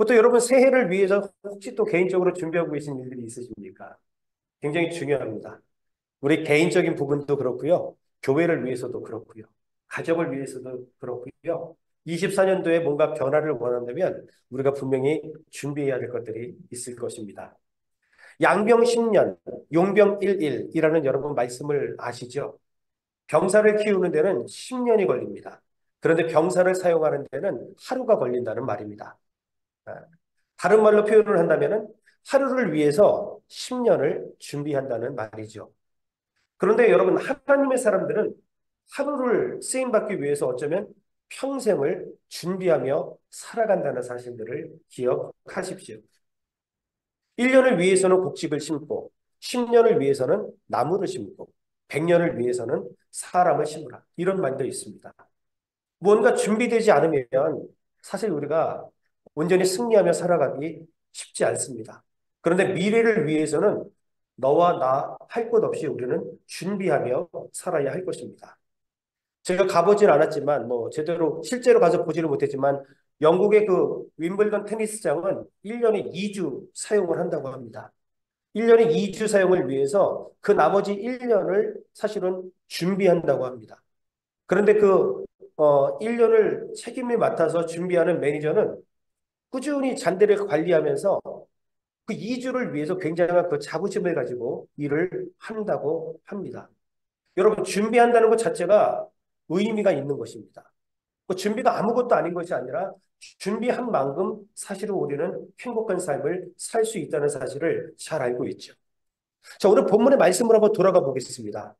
또 여러분 새해를 위해서 혹시 또 개인적으로 준비하고 계신 일들이 있으십니까? 굉장히 중요합니다. 우리 개인적인 부분도 그렇고요. 교회를 위해서도 그렇고요. 가정을 위해서도 그렇고요. 24년도에 뭔가 변화를 원한다면 우리가 분명히 준비해야 될 것들이 있을 것입니다. 양병 10년, 용병 11이라는 여러분 말씀을 아시죠? 병사를 키우는 데는 10년이 걸립니다. 그런데 병사를 사용하는 데는 하루가 걸린다는 말입니다. 아, 다른 말로 표현을 한다면 하루를 위해서 10년을 준비한다는 말이죠. 그런데 여러분, 하나님의 사람들은 하루를 쓰임받기 위해서 어쩌면 평생을 준비하며 살아간다는 사실들을 기억하십시오. 1년을 위해서는 곡식을 심고, 10년을 위해서는 나무를 심고, 100년을 위해서는 사람을 심으라. 이런 말도 있습니다. 뭔가 준비되지 않으면 사실 우리가 온전히 승리하며 살아가기 쉽지 않습니다. 그런데 미래를 위해서는 너와 나 할 것 없이 우리는 준비하며 살아야 할 것입니다. 제가 가보진 않았지만 뭐 제대로 실제로 가서 보지를 못했지만 영국의 그 윈블던 테니스장은 1년에 2주 사용을 한다고 합니다. 1년에 2주 사용을 위해서 그 나머지 1년을 사실은 준비한다고 합니다. 그런데 그 1년을 책임을 맡아서 준비하는 매니저는 꾸준히 잔대를 관리하면서 그 2주를 위해서 굉장한 그 자부심을 가지고 일을 한다고 합니다. 여러분, 준비한다는 것 자체가 의미가 있는 것입니다. 그 준비가 아무것도 아닌 것이 아니라 준비한 만큼 사실은 우리는 행복한 삶을 살 수 있다는 사실을 잘 알고 있죠. 자, 오늘 본문의 말씀을 한번 돌아가 보겠습니다.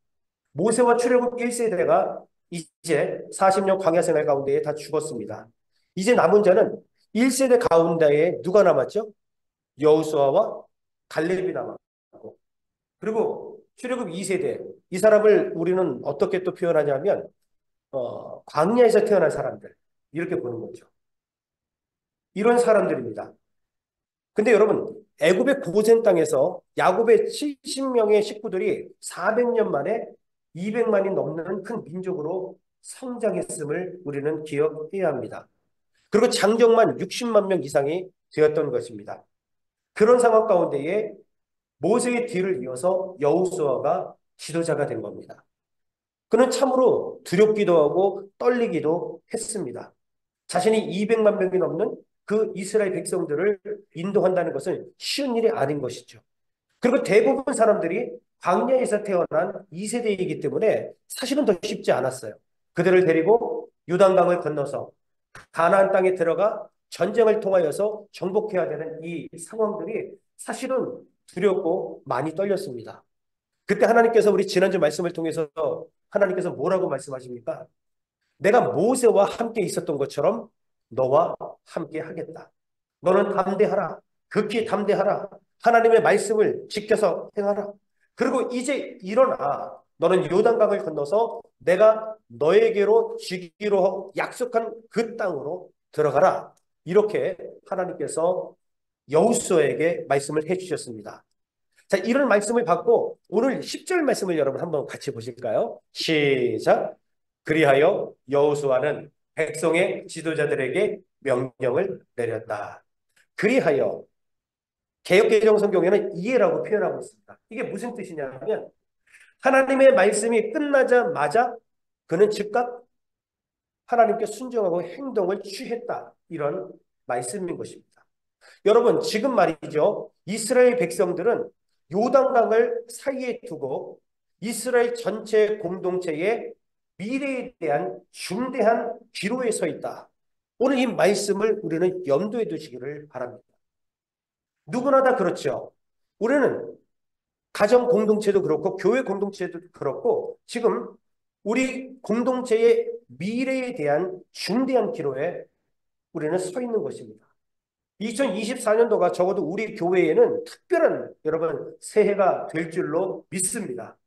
모세와 출애굽 1세대가 이제 40년 광야 생활 가운데에 다 죽었습니다. 이제 남은 자는 1세대 가운데에 누가 남았죠? 여호수아와 갈렙이 남았고, 그리고 출애굽 2세대, 이 사람을 우리는 어떻게 또 표현하냐면 광야에서 태어난 사람들, 이렇게 보는 거죠. 이런 사람들입니다. 근데 여러분, 애굽의 고센 땅에서 야곱의 70명의 식구들이 400년 만에 200만이 넘는 큰 민족으로 성장했음을 우리는 기억해야 합니다. 그리고 장정만 60만 명 이상이 되었던 것입니다. 그런 상황 가운데에 모세의 뒤를 이어서 여호수아가 지도자가 된 겁니다. 그는 참으로 두렵기도 하고 떨리기도 했습니다. 자신이 200만 명이 넘는 그 이스라엘 백성들을 인도한다는 것은 쉬운 일이 아닌 것이죠. 그리고 대부분 사람들이 광야에서 태어난 2세대이기 때문에 사실은 더 쉽지 않았어요. 그들을 데리고 요단강을 건너서 가나안 땅에 들어가 전쟁을 통하여서 정복해야 되는 이 상황들이 사실은 두렵고 많이 떨렸습니다. 그때 하나님께서 우리 지난주 말씀을 통해서 하나님께서 뭐라고 말씀하십니까? 내가 모세와 함께 있었던 것처럼 너와 함께 하겠다. 너는 담대하라. 극히 담대하라. 하나님의 말씀을 지켜서 행하라. 그리고 이제 일어나. 너는 요단강을 건너서 내가 너에게로 주기로 약속한 그 땅으로 들어가라. 이렇게 하나님께서 여호수아에게 말씀을 해주셨습니다. 자, 이런 말씀을 받고 오늘 10절 말씀을 여러분 한번 같이 보실까요? 시작. 그리하여 여호수아는 백성의 지도자들에게 명령을 내렸다. 그리하여 개역개정 성경에는 이해라고 표현하고 있습니다. 이게 무슨 뜻이냐면 하나님의 말씀이 끝나자마자 그는 즉각 하나님께 순종하고 행동을 취했다. 이런 말씀인 것입니다. 여러분, 지금 말이죠. 이스라엘 백성들은 요단강을 사이에 두고 이스라엘 전체 공동체의 미래에 대한 중대한 기로에 서 있다. 오늘 이 말씀을 우리는 염두에 두시기를 바랍니다. 누구나 다 그렇죠. 우리는 가정 공동체도 그렇고 교회 공동체도 그렇고 지금 우리 공동체의 미래에 대한 중대한 기로에 우리는 서 있는 것입니다. 2024년도가 적어도 우리 교회에는 특별한 여러분 새해가 될 줄로 믿습니다.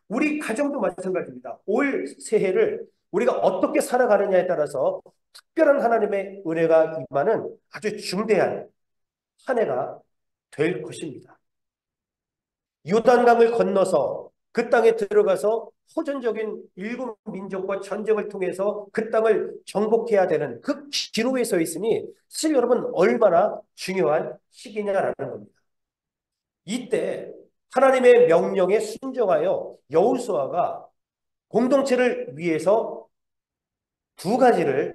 우리 가정도 마찬가지입니다. 올 새해를 우리가 어떻게 살아가느냐에 따라서 특별한 하나님의 은혜가 임하는 아주 중대한 한 해가 될 것입니다. 요단강을 건너서 그 땅에 들어가서 호전적인 일곱 민족과 전쟁을 통해서 그 땅을 정복해야 되는 그 기로에 서 있으니 사실 여러분 얼마나 중요한 시기냐라는 겁니다. 이때 하나님의 명령에 순종하여 여호수아가 공동체를 위해서 두 가지를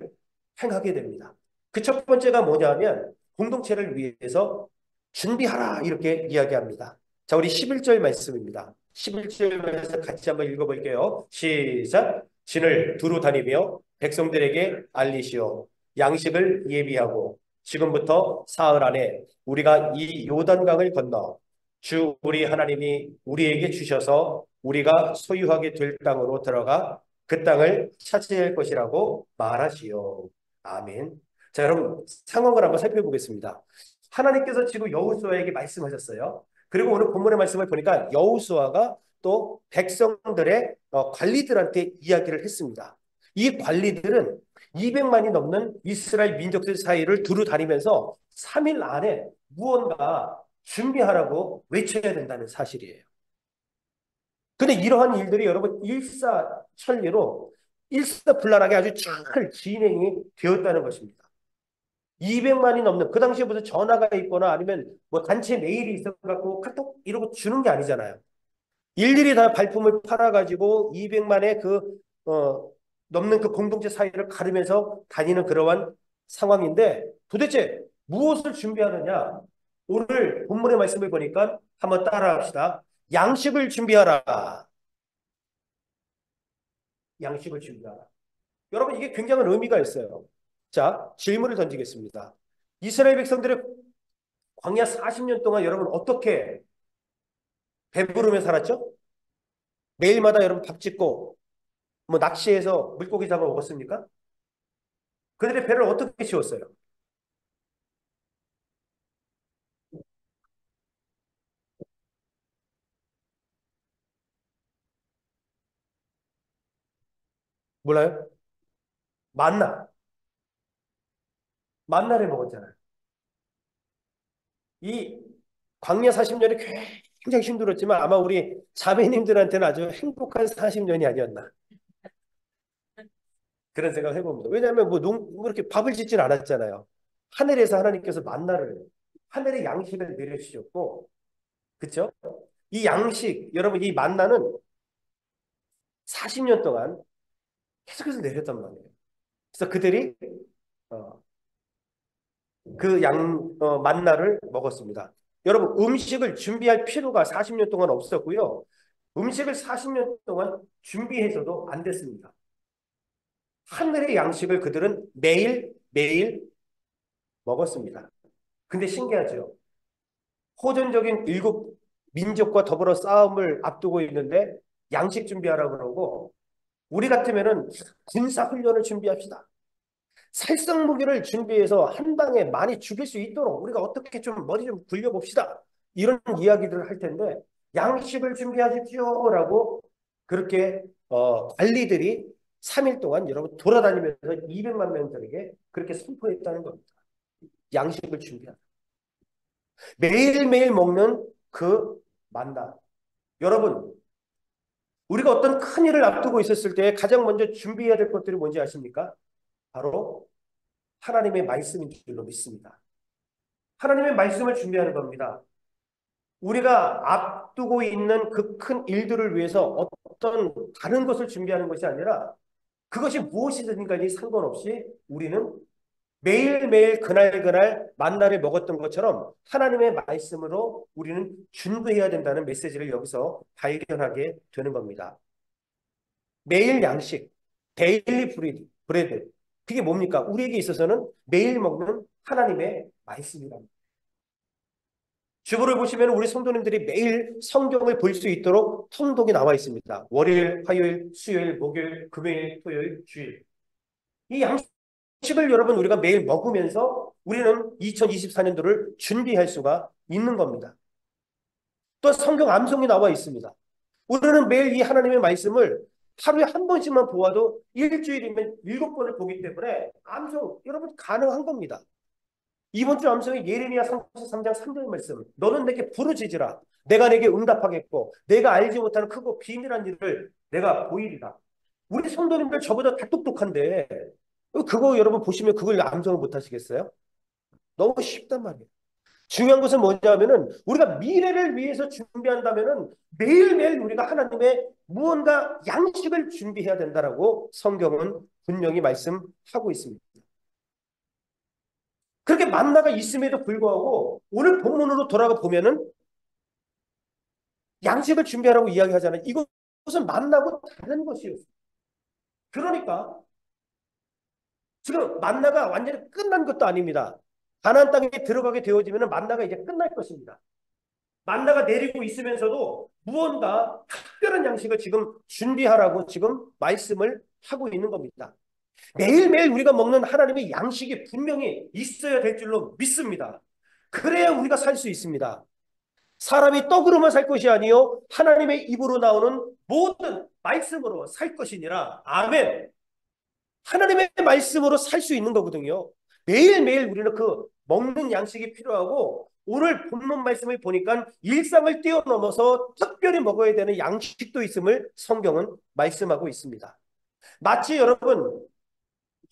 행하게 됩니다. 그 첫 번째가 뭐냐면 공동체를 위해서 준비하라 이렇게 이야기합니다. 자, 우리 11절 말씀입니다. 11절 말씀 같이 한번 읽어볼게요. 시작. 진을 두루 다니며 백성들에게 알리시오. 양식을 예비하고 지금부터 사흘 안에 우리가 이 요단강을 건너 주 우리 하나님이 우리에게 주셔서 우리가 소유하게 될 땅으로 들어가 그 땅을 차지할 것이라고 말하시오. 아멘. 자, 여러분 상황을 한번 살펴보겠습니다. 하나님께서 지금 여호수아에게 말씀하셨어요. 그리고 오늘 본문의 말씀을 보니까 여호수아가 또 백성들의 관리들한테 이야기를 했습니다. 이 관리들은 200만이 넘는 이스라엘 민족들 사이를 두루 다니면서 3일 안에 무언가 준비하라고 외쳐야 된다는 사실이에요. 근데 이러한 일들이 여러분 일사천리로 일사불란하게 아주 잘 진행이 되었다는 것입니다. 200만이 넘는 그 당시에 무슨 전화가 있거나 아니면 뭐 단체 메일이 있어갖고 카톡 이러고 주는 게 아니잖아요. 일일이 다 발품을 팔아가지고 200만의 넘는 그 공동체 사이를 가르면서 다니는 그러한 상황인데 도대체 무엇을 준비하느냐? 오늘 본문의 말씀을 보니까 한번 따라합시다. 양식을 준비하라. 양식을 준비하라. 여러분 이게 굉장한 의미가 있어요. 자, 질문을 던지겠습니다. 이스라엘 백성들의 광야 40년 동안 여러분 어떻게 배부르며 살았죠? 매일마다 여러분 밥 짓고 뭐 낚시해서 물고기 잡아 먹었습니까? 그들의 배를 어떻게 채웠어요? 몰라요? 만나. 만나를 먹었잖아요. 이 광야 40년이 굉장히 힘들었지만 아마 우리 자매님들한테는 아주 행복한 40년이 아니었나. 그런 생각을 해봅니다. 왜냐하면 뭐 이렇게 밥을 짓진 않았잖아요. 하늘에서 하나님께서 만나를, 하늘의 양식을 내려주셨고, 그쵸? 이 양식, 여러분, 이 만나는 40년 동안 계속해서 내렸단 말이에요. 그래서 그들이 어, 만나를 먹었습니다. 여러분, 음식을 준비할 필요가 40년 동안 없었고요. 음식을 40년 동안 준비해서도 안 됐습니다. 하늘의 양식을 그들은 매일 매일 먹었습니다. 근데 신기하죠. 호전적인 일곱 민족과 더불어 싸움을 앞두고 있는데 양식 준비하라고 그러고 우리 같으면은 군사 훈련을 준비합시다. 살상 무기를 준비해서 한 방에 많이 죽일 수 있도록 우리가 어떻게 좀 머리 좀 굴려봅시다. 이런 이야기들을 할 텐데 양식을 준비하십시오라고 그렇게 관리들이 3일 동안 여러분 돌아다니면서 200만 명들에게 그렇게 선포했다는 겁니다. 양식을 준비하라. 매일매일 먹는 그 만나. 여러분, 우리가 어떤 큰 일을 앞두고 있었을 때 가장 먼저 준비해야 될 것들이 뭔지 아십니까? 바로 하나님의 말씀인 줄로 믿습니다. 하나님의 말씀을 준비하는 겁니다. 우리가 앞두고 있는 그 큰 일들을 위해서 어떤 다른 것을 준비하는 것이 아니라 그것이 무엇이든 간에 상관없이 우리는 매일매일 그날그날 만나를 먹었던 것처럼 하나님의 말씀으로 우리는 준비해야 된다는 메시지를 여기서 발견하게 되는 겁니다. 매일 양식, 데일리 브레드. 그게 뭡니까? 우리에게 있어서는 매일 먹는 하나님의 말씀이랍니다. 주보를 보시면 우리 성도님들이 매일 성경을 볼 수 있도록 통독이 나와 있습니다. 월요일, 화요일, 수요일, 목요일, 금요일, 토요일, 주일. 이 양식을 여러분 우리가 매일 먹으면서 우리는 2024년도를 준비할 수가 있는 겁니다. 또 성경 암송이 나와 있습니다. 우리는 매일 이 하나님의 말씀을 하루에 한 번씩만 보아도 일주일이면 7번을 보기 때문에 암송 여러분 가능한 겁니다. 이번 주 암송의 예레미야 33장 3절 말씀. 너는 내게 부르짖으라. 내가 내게 응답하겠고 내가 알지 못하는 크고 비밀한 일을 내가 보이리라. 우리 성도님들 저보다 다 똑똑한데 그거 여러분 보시면 그걸 암송을 못 하시겠어요? 너무 쉽단 말이에요. 중요한 것은 뭐냐면은 우리가 미래를 위해서 준비한다면은 매일매일 우리가 하나님의 무언가 양식을 준비해야 된다라고 성경은 분명히 말씀하고 있습니다. 그렇게 만나가 있음에도 불구하고 오늘 본문으로 돌아가 보면은 양식을 준비하라고 이야기하잖아요. 이것은 만나고 다른 것이었어요. 그러니까 지금 만나가 완전히 끝난 것도 아닙니다. 가나안 땅에 들어가게 되어지면 만나가 이제 끝날 것입니다. 만나가 내리고 있으면서도 무언가 특별한 양식을 지금 준비하라고 지금 말씀을 하고 있는 겁니다. 매일매일 우리가 먹는 하나님의 양식이 분명히 있어야 될 줄로 믿습니다. 그래야 우리가 살 수 있습니다. 사람이 떡으로만 살 것이 아니요 하나님의 입으로 나오는 모든 말씀으로 살 것이니라. 아멘. 하나님의 말씀으로 살 수 있는 거거든요. 매일매일 우리는 그 먹는 양식이 필요하고 오늘 본문 말씀을 보니까 일상을 뛰어넘어서 특별히 먹어야 되는 양식도 있음을 성경은 말씀하고 있습니다. 마치 여러분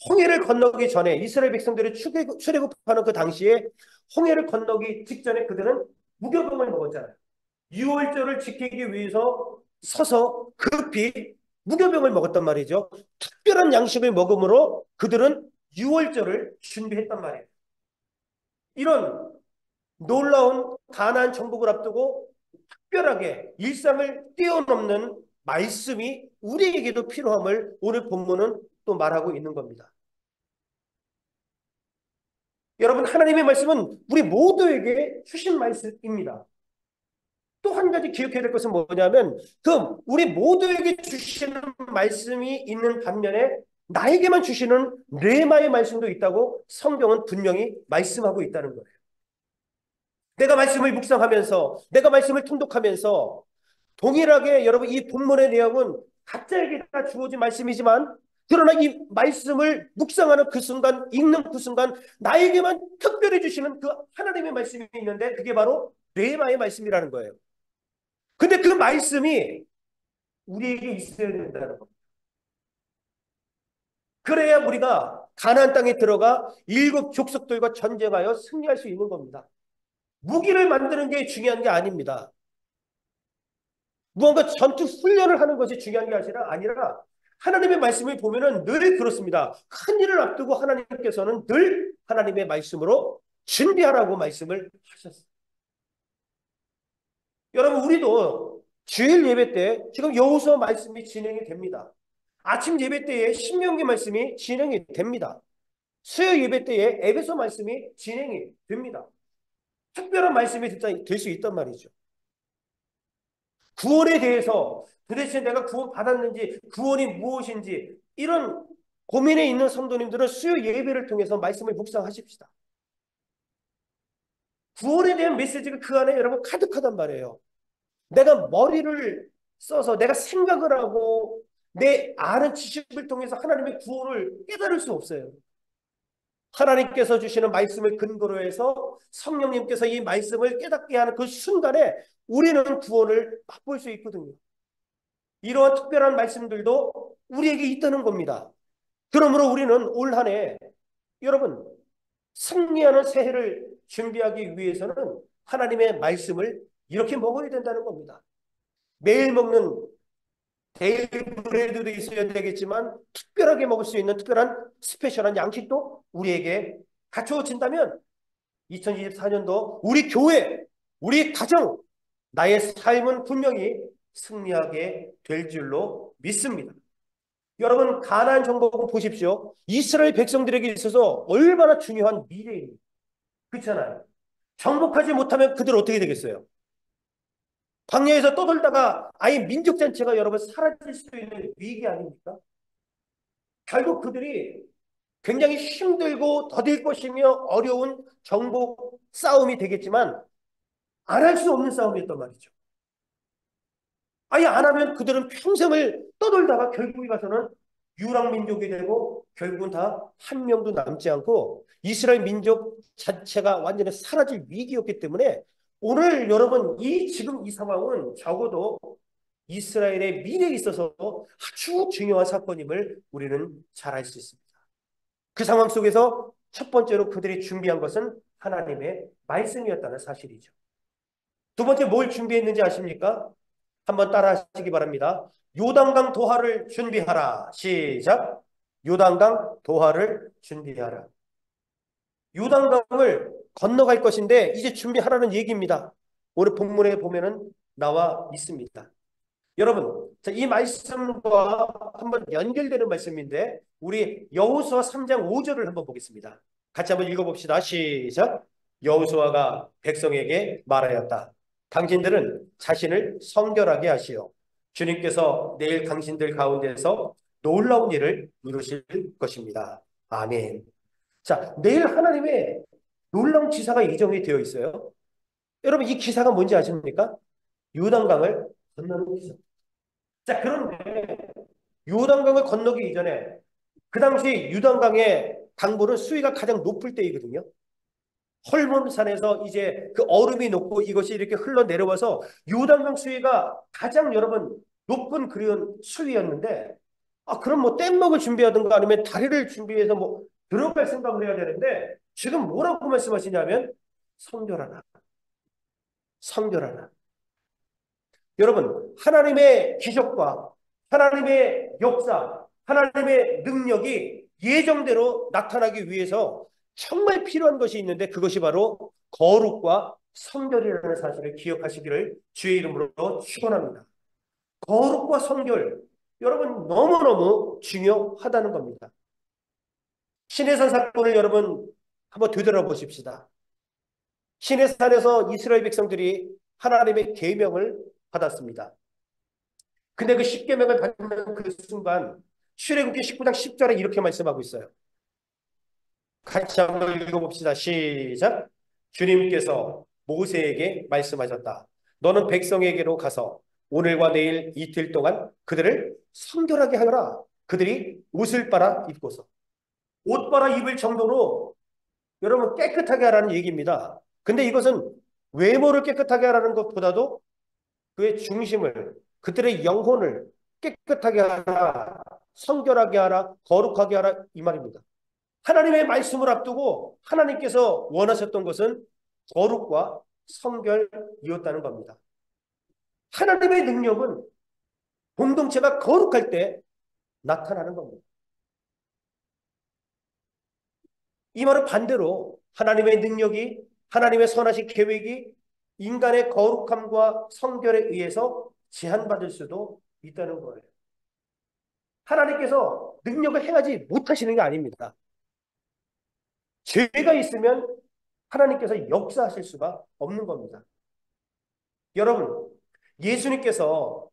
홍해를 건너기 전에 이스라엘 백성들이 출애굽하는 그 당시에 홍해를 건너기 직전에 그들은 무교병을 먹었잖아요. 유월절을 지키기 위해서 서서 급히 무교병을 먹었단 말이죠. 특별한 양식을 먹음으로 그들은 유월절을 준비했단 말이에요. 이런 놀라운 가나안 정복을 앞두고 특별하게 일상을 뛰어넘는 말씀이 우리에게도 필요함을 오늘 본문은 또 말하고 있는 겁니다. 여러분 하나님의 말씀은 우리 모두에게 주신 말씀입니다. 또 한 가지 기억해야 될 것은 뭐냐면 그 우리 모두에게 주시는 말씀이 있는 반면에 나에게만 주시는 레마의 말씀도 있다고 성경은 분명히 말씀하고 있다는 거예요. 내가 말씀을 묵상하면서 내가 말씀을 통독하면서 동일하게 여러분 이 본문의 내용은 각자에게 다 주어진 말씀이지만 그러나 이 말씀을 묵상하는 그 순간 읽는 그 순간 나에게만 특별히 주시는 그 하나님의 말씀이 있는데 그게 바로 레마의 말씀이라는 거예요. 근데 그 말씀이 우리에게 있어야 된다는 겁니다. 그래야 우리가 가나안 땅에 들어가 일곱 족속들과 전쟁하여 승리할 수 있는 겁니다. 무기를 만드는 게 중요한 게 아닙니다. 무언가 전투 훈련을 하는 것이 중요한 게 아니라 하나님의 말씀을 보면은 늘 그렇습니다. 큰 일을 앞두고 하나님께서는 늘 하나님의 말씀으로 준비하라고 말씀을 하셨습니다. 여러분 우리도 주일 예배 때 지금 여호수아 말씀이 진행이 됩니다. 아침 예배 때에 신명기 말씀이 진행이 됩니다. 수요 예배 때에 에베소 말씀이 진행이 됩니다. 특별한 말씀이 될 수 있단 말이죠. 구원에 대해서 도대체 내가 구원 받았는지 구원이 무엇인지 이런 고민에 있는 성도님들은 수요 예배를 통해서 말씀을 묵상하십시다. 구원에 대한 메시지가 그 안에 여러분 가득하단 말이에요. 내가 머리를 써서 내가 생각을 하고 내 아는 지식을 통해서 하나님의 구원을 깨달을 수 없어요. 하나님께서 주시는 말씀을 근거로 해서 성령님께서 이 말씀을 깨닫게 하는 그 순간에 우리는 구원을 맛볼 수 있거든요. 이러한 특별한 말씀들도 우리에게 있다는 겁니다. 그러므로 우리는 올 한 해 여러분 승리하는 새해를 준비하기 위해서는 하나님의 말씀을 이렇게 먹어야 된다는 겁니다. 매일 먹는 데일리 브레드도 있어야 되겠지만 특별하게 먹을 수 있는 특별한 스페셜한 양식도 우리에게 갖춰진다면 2024년도 우리 교회, 우리 가정, 나의 삶은 분명히 승리하게 될 줄로 믿습니다. 여러분 가나안 정복은 보십시오. 이스라엘 백성들에게 있어서 얼마나 중요한 미래입니다. 그렇잖아요. 정복하지 못하면 그들 어떻게 되겠어요? 광야에서 떠돌다가 아예 민족 전체가 여러분 사라질 수 있는 위기 아닙니까? 결국 그들이 굉장히 힘들고 더딜 것이며 어려운 정복 싸움이 되겠지만 안 할 수 없는 싸움이었단 말이죠. 아예 안 하면 그들은 평생을 떠돌다가 결국에 가서는 유랑민족이 되고 결국은 다 한 명도 남지 않고 이스라엘 민족 자체가 완전히 사라질 위기였기 때문에 오늘 여러분 지금 이 상황은 적어도 이스라엘의 미래에 있어서 아주 중요한 사건임을 우리는 잘 알 수 있습니다. 그 상황 속에서 첫 번째로 그들이 준비한 것은 하나님의 말씀이었다는 사실이죠. 두 번째 뭘 준비했는지 아십니까? 한번 따라 하시기 바랍니다. 요단강 도하를 준비하라. 시작. 요단강 도하를 준비하라. 요단강을 건너갈 것인데 이제 준비하라는 얘기입니다. 오늘 본문에 보면은 나와 있습니다. 여러분, 이 말씀과 한번 연결되는 말씀인데 우리 여호수아 3장 5절을 한번 보겠습니다. 같이 한번 읽어봅시다. 시작. 여호수아가 백성에게 말하였다. 당신들은 자신을 성결하게 하시오. 주님께서 내일 당신들 가운데서 놀라운 일을 이루실 것입니다. 아멘. 자, 내일 하나님의 놀라운 기사가 예정이 되어 있어요. 여러분, 이 기사가 뭔지 아십니까? 요단강을 건너는 기사. 자, 그런데 요단강을 건너기 이전에 그 당시 요단강의 강물은 수위가 가장 높을 때이거든요. 헐몬산에서 이제 그 얼음이 녹고 이것이 이렇게 흘러내려와서 요단강 수위가 가장 여러분 높은 그런 수위였는데 그럼 뭐 뗏목을 준비하든가 아니면 다리를 준비해서 뭐 들어갈 생각을 해야 되는데 지금 뭐라고 말씀하시냐면 성결하라. 성결하라. 여러분, 하나님의 기적과 하나님의 역사, 하나님의 능력이 예정대로 나타나기 위해서 정말 필요한 것이 있는데 그것이 바로 거룩과 성결이라는 사실을 기억하시기를 주의 이름으로 축원합니다. 거룩과 성결, 여러분 너무너무 중요하다는 겁니다. 시내산 사건을 여러분 한번 되돌아보십시다. 시내산에서 이스라엘 백성들이 하나님의 계명을 받았습니다. 근데 그 십계명을 받는 그 순간 출애굽기 19장 10절에 이렇게 말씀하고 있어요. 같이 한번 읽어봅시다. 시작. 주님께서 모세에게 말씀하셨다. 너는 백성에게로 가서 오늘과 내일 이틀 동안 그들을 성결하게 하여라. 그들이 옷을 빨아 입고서. 옷 빨아 입을 정도로 여러분 깨끗하게 하라는 얘기입니다. 근데 이것은 외모를 깨끗하게 하라는 것보다도 그의 중심을, 그들의 영혼을 깨끗하게 하라, 성결하게 하라, 거룩하게 하라 이 말입니다. 하나님의 말씀을 앞두고 하나님께서 원하셨던 것은 거룩과 성결이었다는 겁니다. 하나님의 능력은 공동체가 거룩할 때 나타나는 겁니다. 이 말은 반대로 하나님의 능력이, 하나님의 선하신 계획이 인간의 거룩함과 성결에 의해서 제한받을 수도 있다는 거예요. 하나님께서 능력을 행하지 못하시는 게 아닙니다. 죄가 있으면 하나님께서 역사하실 수가 없는 겁니다. 여러분, 예수님께서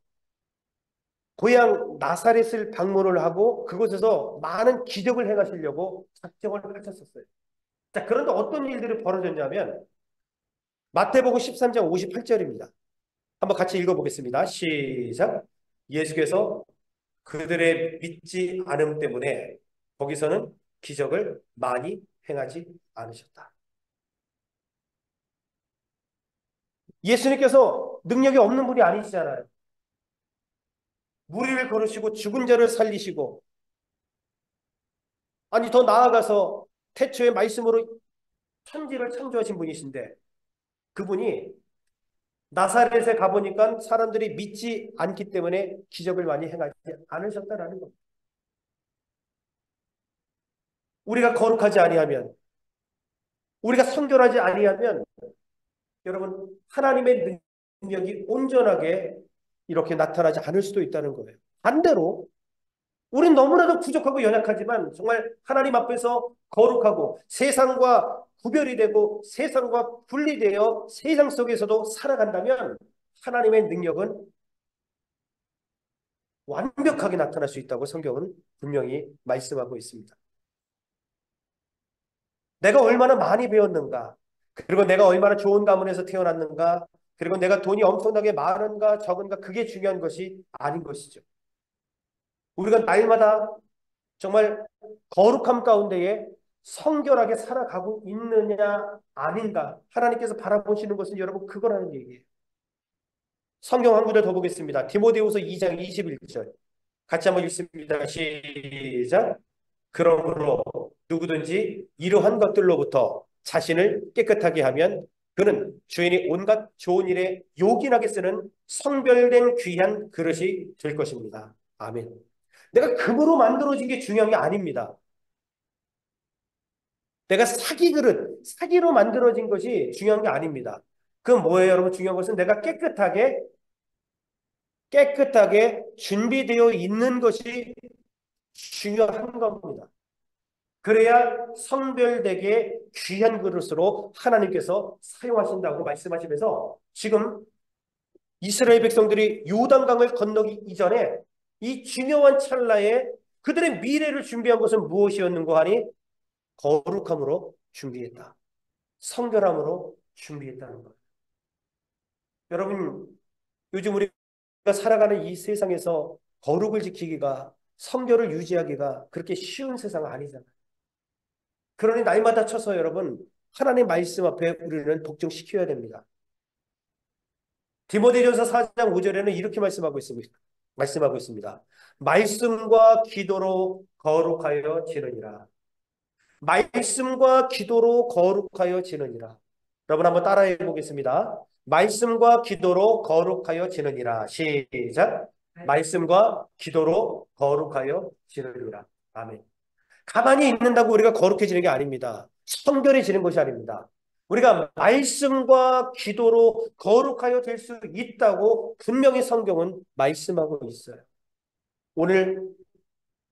고향 나사렛을 방문을 하고 그곳에서 많은 기적을 행하시려고 작정을 하셨었어요. 자, 그런데 어떤 일들이 벌어졌냐면 마태복음 13장 58절입니다. 한번 같이 읽어보겠습니다. 시작. 예수께서 그들의 믿지 않음 때문에 거기서는 기적을 많이 행하지 않으셨다. 예수님께서 능력이 없는 분이 아니시잖아요. 무리를 걸으시고 죽은 자를 살리시고, 아니 더 나아가서 태초의 말씀으로 천지를 창조하신 분이신데 그분이 나사렛에 가보니까 사람들이 믿지 않기 때문에 기적을 많이 행하지 않으셨다라는 겁니다. 우리가 거룩하지 아니하면, 우리가 성결하지 아니하면 여러분 하나님의 능력이 온전하게 이렇게 나타나지 않을 수도 있다는 거예요. 반대로 우린 너무나도 부족하고 연약하지만 정말 하나님 앞에서 거룩하고 세상과 구별이 되고 세상과 분리되어 세상 속에서도 살아간다면 하나님의 능력은 완벽하게 나타날 수 있다고 성경은 분명히 말씀하고 있습니다. 내가 얼마나 많이 배웠는가, 그리고 내가 얼마나 좋은 가문에서 태어났는가, 그리고 내가 돈이 엄청나게 많은가 적은가 그게 중요한 것이 아닌 것이죠. 우리가 날마다 정말 거룩함 가운데에 성결하게 살아가고 있느냐 아닌가 하나님께서 바라보시는 것은 여러분 그거라는 얘기예요. 성경 한 구절 더 보겠습니다. 디모데후서 2장 21절 같이 한번 읽습니다. 시작. 그러므로 누구든지 이러한 것들로부터 자신을 깨끗하게 하면 그는 주인이 온갖 좋은 일에 요긴하게 쓰는 성별된 귀한 그릇이 될 것입니다. 아멘. 내가 금으로 만들어진 게 중요한 게 아닙니다. 내가 사기 그릇, 사기로 만들어진 것이 중요한 게 아닙니다. 그건 뭐예요, 여러분? 중요한 것은 내가 깨끗하게 준비되어 있는 것이 중요한 겁니다. 그래야 성별되게 귀한 그릇으로 하나님께서 사용하신다고 말씀하시면서 지금 이스라엘 백성들이 요단강을 건너기 이전에 이 중요한 찰나에 그들의 미래를 준비한 것은 무엇이었는고 하니 거룩함으로 준비했다. 성결함으로 준비했다는 것. 여러분, 요즘 우리가 살아가는 이 세상에서 거룩을 지키기가 성결을 유지하기가 그렇게 쉬운 세상 아니잖아요. 그러니 날마다 쳐서 여러분 하나님의 말씀 앞에 우리는 복종시켜야 됩니다. 디모데전서 4장 5절에는 이렇게 말씀하고 있습니다. 말씀과 기도로 거룩하여 지느니라. 말씀과 기도로 거룩하여 지느니라. 여러분 한번 따라해 보겠습니다. 말씀과 기도로 거룩하여 지느니라. 시작. 말씀과 기도로 거룩하여 지느니라. 아멘. 가만히 있는다고 우리가 거룩해지는 게 아닙니다. 성결해지는 것이 아닙니다. 우리가 말씀과 기도로 거룩하여 될 수 있다고 분명히 성경은 말씀하고 있어요. 오늘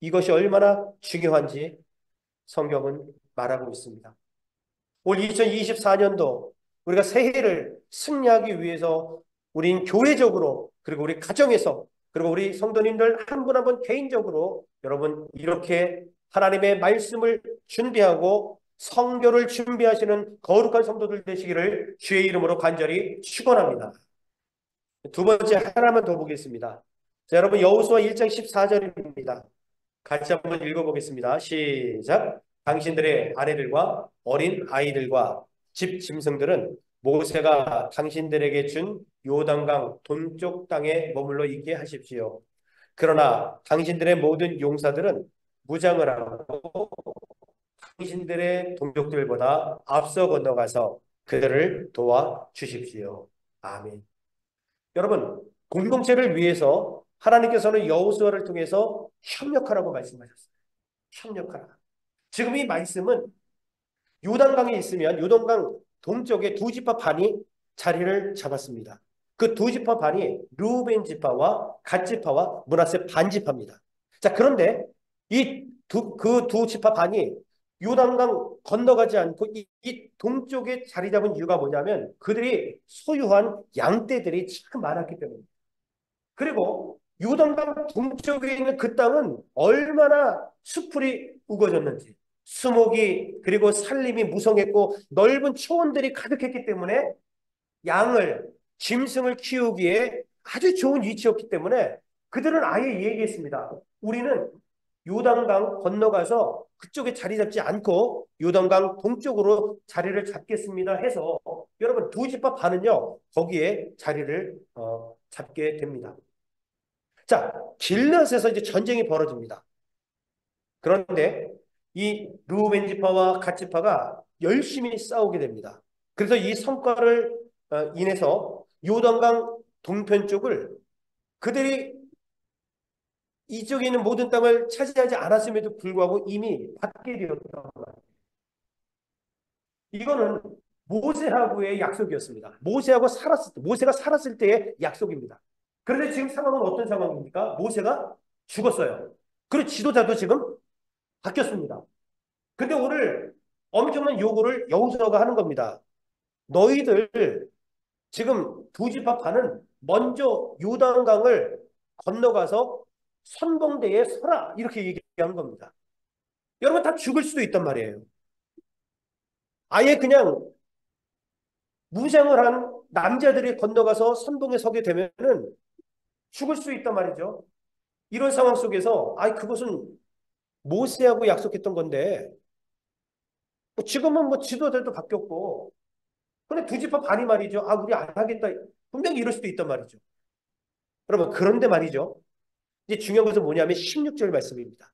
이것이 얼마나 중요한지 성경은 말하고 있습니다. 올 2024년도 우리가 새해를 승리하기 위해서 우린 교회적으로 그리고 우리 가정에서 그리고 우리 성도님들 한 분 한 분 개인적으로 여러분 이렇게 하나님의 말씀을 준비하고 성결을 준비하시는 거룩한 성도들 되시기를 주의 이름으로 간절히 축원합니다. 두 번째 하나만 더 보겠습니다. 자, 여러분 여호수아 1장 14절입니다. 같이 한번 읽어보겠습니다. 시작. 당신들의 아내들과 어린 아이들과 집 짐승들은 모세가 당신들에게 준 요단강 동쪽 땅에 머물러 있게 하십시오. 그러나 당신들의 모든 용사들은 무장을 하고 당신들의 동족들보다 앞서 건너가서 그들을 도와주십시오. 아멘. 여러분, 공동체를 위해서 하나님께서는 여호수아를 통해서 협력하라고 말씀하셨어요. 협력하라. 지금 이 말씀은 요단강에 있으면 요단강 동쪽에 두 지파 반이 자리를 잡았습니다. 그 두 지파 반이 르우벤 지파와 갓 지파와 므낫세 반 지파입니다. 자, 그런데 그 두 지파 반이 요단강 건너가지 않고 이 동쪽에 자리 잡은 이유가 뭐냐면 그들이 소유한 양떼들이 참 많았기 때문입니다. 그리고 요단강 동쪽에 있는 그 땅은 얼마나 수풀이 우거졌는지 수목이 그리고 산림이 무성했고 넓은 초원들이 가득했기 때문에 양을 짐승을 키우기에 아주 좋은 위치였기 때문에 그들은 아예 얘기했습니다. 우리는 요단강 건너가서 그쪽에 자리 잡지 않고 요단강 동쪽으로 자리를 잡겠습니다 해서 여러분 두 지파 반은요 거기에 자리를 잡게 됩니다. 자, 길앗에서 이제 전쟁이 벌어집니다. 그런데 이 르우벤 지파와 갓 지파가 열심히 싸우게 됩니다. 그래서 이 성과를 인해서 요단강 동편 쪽을 그들이 이쪽에 있는 모든 땅을 차지하지 않았음에도 불구하고 이미 받게 되었던 거예요. 이거는 모세하고의 약속이었습니다. 모세가 살았을 때의 약속입니다. 그런데 지금 상황은 어떤 상황입니까? 모세가 죽었어요. 그리고 지도자도 지금 바뀌었습니다. 근데 오늘 엄청난 요구를 여호수아가 하는 겁니다. 너희들 지금 두 지파 반은 먼저 요단강을 건너가서 선봉대에 서라 이렇게 얘기한 겁니다. 여러분 다 죽을 수도 있단 말이에요. 아예 그냥 무장을 한 남자들이 건너가서 선봉에 서게 되면은 죽을 수 있단 말이죠. 이런 상황 속에서 그것은 모세하고 약속했던 건데 뭐 지금은 뭐 지도자도 바뀌었고 근데 두 지파 반이 말이죠. 아, 우리 안 하겠다. 분명히 이럴 수도 있단 말이죠. 여러분, 그런데 말이죠. 이제 중요한 것은 뭐냐면 16절 말씀입니다.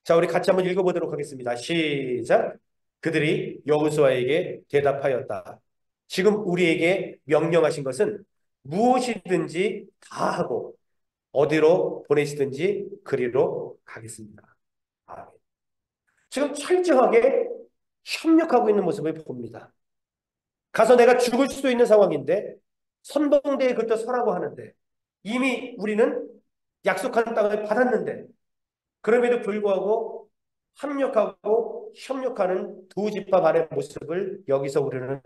자, 우리 같이 한번 읽어보도록 하겠습니다. 시작. 그들이 여호수아에게 대답하였다. 지금 우리에게 명령하신 것은 무엇이든지 다 하고 어디로 보내시든지 그리로 가겠습니다. 아멘. 지금 철저하게 협력하고 있는 모습을 봅니다. 가서 내가 죽을 수도 있는 상황인데 선봉대에 그때 서라고 하는데 이미 우리는 약속한 땅을 받았는데 그럼에도 불구하고 합력하고 협력하는 두 집합 안의 모습을 여기서 우리는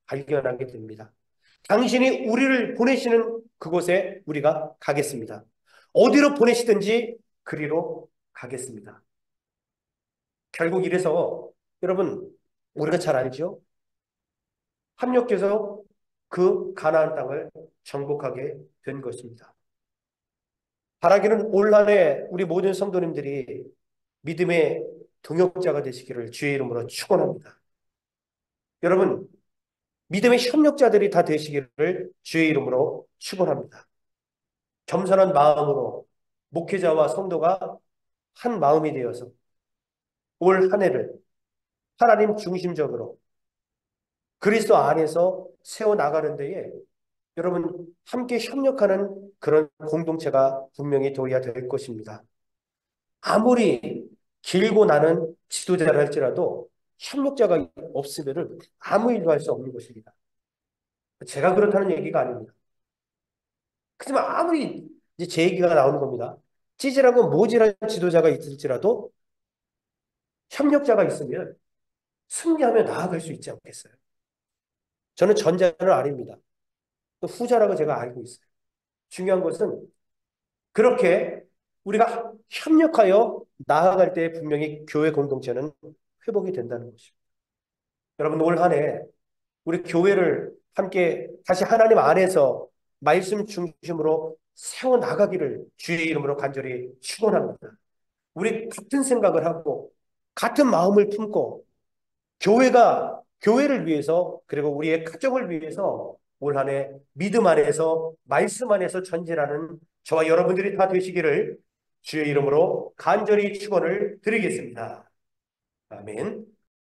발견하게 됩니다. 당신이 우리를 보내시는 그곳에 우리가 가겠습니다. 어디로 보내시든지 그리로 가겠습니다. 결국 이래서 여러분 우리가 잘 알죠? 합력해서 그 가나안 땅을 정복하게 된 것입니다. 바라기는 올 한해 우리 모든 성도님들이 믿음의 동역자가 되시기를 주의 이름으로 축원합니다. 여러분, 믿음의 협력자들이 다 되시기를 주의 이름으로 축원합니다. 겸손한 마음으로 목회자와 성도가 한 마음이 되어서 올 한 해를 하나님 중심적으로 그리스도 안에서 세워 나가는 데에 여러분 함께 협력하는 그런 공동체가 분명히 되어야 될 것입니다. 아무리 길고 나는 지도자를 할지라도 협력자가 없으면 아무 일도 할 수 없는 것입니다. 제가 그렇다는 얘기가 아닙니다. 하지만 아무리 이제 제 얘기가 나오는 겁니다. 찌질하고 모질한 지도자가 있을지라도 협력자가 있으면 승리하며 나아갈 수 있지 않겠어요? 저는 전자는 아닙니다. 또 후자라고 제가 알고 있어요. 중요한 것은 그렇게 우리가 협력하여 나아갈 때 분명히 교회 공동체는 회복이 된다는 것입니다. 여러분 올 한 해 우리 교회를 함께 다시 하나님 안에서 말씀 중심으로 세워 나가기를 주의 이름으로 간절히 축원합니다. 우리 같은 생각을 하고 같은 마음을 품고 교회를 위해서 그리고 우리의 가정을 위해서 올 한 해 믿음 안에서 말씀 안에서 전진하는 저와 여러분들이 다 되시기를 주의 이름으로 간절히 축원을 드리겠습니다. 아멘.